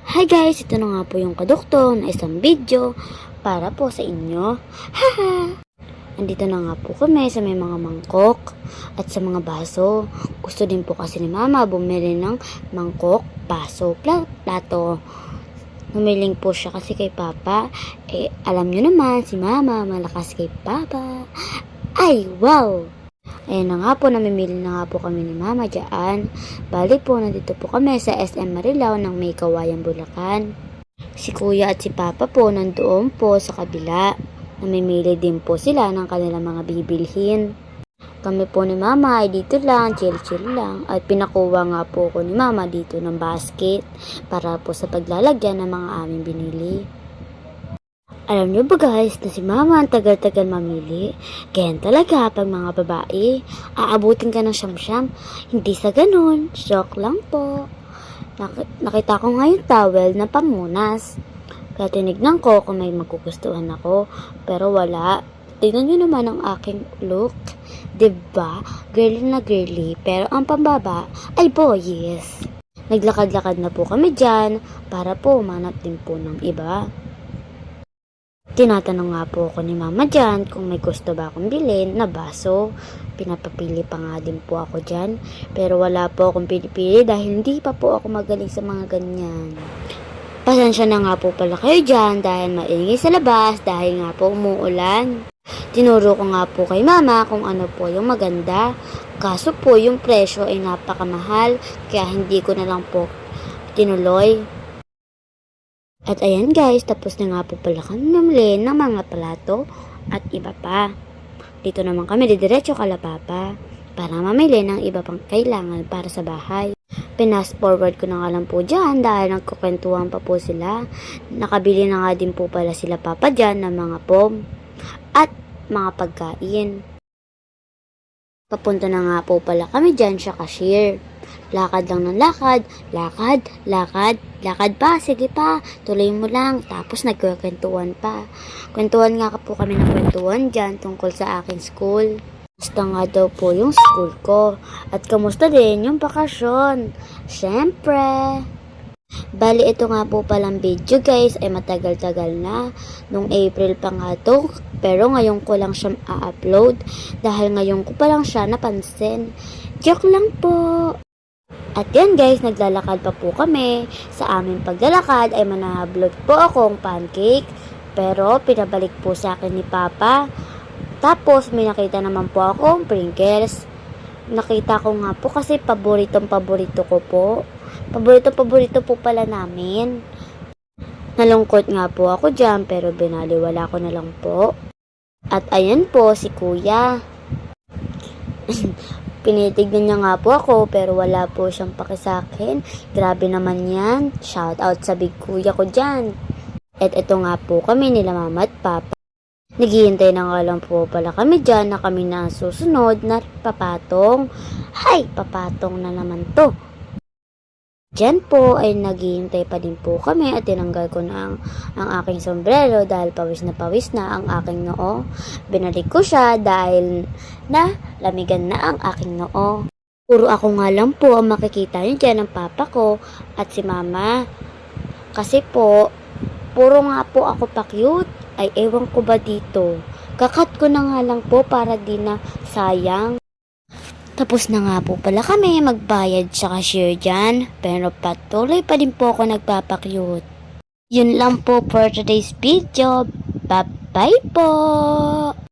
Hi guys, ito na nga po yung kadukto na isang video para po sa inyo. Haha! Andito na nga po kami sa may mga mangkok at sa mga baso. Gusto din po kasi ni Mama bumili ng mangkok, baso, plato. Humiling po siya kasi kay Papa. Alam nyo naman, si Mama malakas kay Papa. Ay, wow! Ayan na nga po, namimili na nga po kami ni Mama dyan. Bali po, nandito po kami sa SM Marilao ng May Kawayan, Bulacan. Si Kuya at si Papa po nandoon po sa kabila. Namimili din po sila ng kanilang mga bibilhin. Kami po ni Mama ay dito lang, chill-chill lang. At pinakuha nga po ko ni Mama dito ng basket para po sa paglalagyan ng mga aming binili. Alam nyo ba guys na si Mama ang tagal-tagal mamili? Ganyan talaga pag mga babae, aabutin ka ng siyam-siyam. Hindi sa ganun, shock lang po. Nakita ko nga yung towel na pamunas. Kaya tinignan ko kung may magugustuhan ako, pero wala. Tignan nyo naman ang aking look. Diba? Girly na girly, pero ang pambaba ay boys. Naglakad-lakad na po kami dyan para po umanap din po ng iba. Tinatanong nga po ako ni Mama dyan kung may gusto ba akong bilhin na baso. Pinapapili pa nga din po ako dyan. Pero wala po akong pinipili dahil hindi pa po ako magaling sa mga ganyan. Pasensya na nga po pala kayo dyan dahil maingay sa labas dahil nga po umuulan. Tinuro ko nga po kay Mama kung ano po yung maganda. Kaso po yung presyo ay napakamahal kaya hindi ko na lang po tinuloy. At ayan guys, tapos na nga po pala kami namili ng mga plato at iba pa. Dito naman kami didiretso kala Papa para mamili ng iba pang kailangan para sa bahay. Pinas forward ko na nga lang po dyan dahil nagkukwentuhan pa po sila. Nakabili na nga din po pala sila Papa dyan ng mga pom at mga pagkain. Papunta na nga po pala kami dyan sa cashier. Lakad lang ng lakad, lakad pa, sige pa, tuloy mo lang, tapos nagkwentuhan pa. Kwentuhan nga po kami ng kwentuhan dyan tungkol sa aking school. Kamusta nga daw po yung school ko, at kamusta din yung bakasyon, syempre. Bali ito nga po palang video guys ay matagal-tagal na, nung April pa nga to, pero ngayon ko lang siya a-upload dahil ngayon ko pa lang siya napansin. Joke lang po. At yan guys, naglalakad pa po kami. Sa aming paglalakad ay manahablog po akong pancake. Pero pinabalik po sa akin ni Papa. Tapos may nakita naman po akong Pringles. Nakita ko nga po kasi paborito ko po. Paborito po pala namin. Nalungkot nga po ako dyan pero binaliwala ko na lang po. At ayan po si Kuya. Pinitignan niya nga po ako pero wala po siyang paki sa akin. Grabe naman yan. Shout out sa big kuya ko dyan. At ito nga po kami nila Mama at Papa. Naghihintay na nga lang po pala kami dyan na kami na susunod na papatong. Hay, papatong na naman to. Diyan po ay naghihintay pa din po kami at tinanggal ko na ang aking sombrero dahil pawis na ang aking noo. Binalik ko siya dahil na lamigan na ang aking noo. Puro ako nga lang po ang makikita niyo dyan ng Papa ko at si Mama. Kasi po, puro nga po ako pa-cute. Ay ewan ko ba dito. Kakat ko na nga lang po para di na sayang. Tapos na nga po pala kami magbayad sa cashier dyan, pero patuloy pa din po ako nagpapakyut. Yun lang po for today's video. Bye-bye po!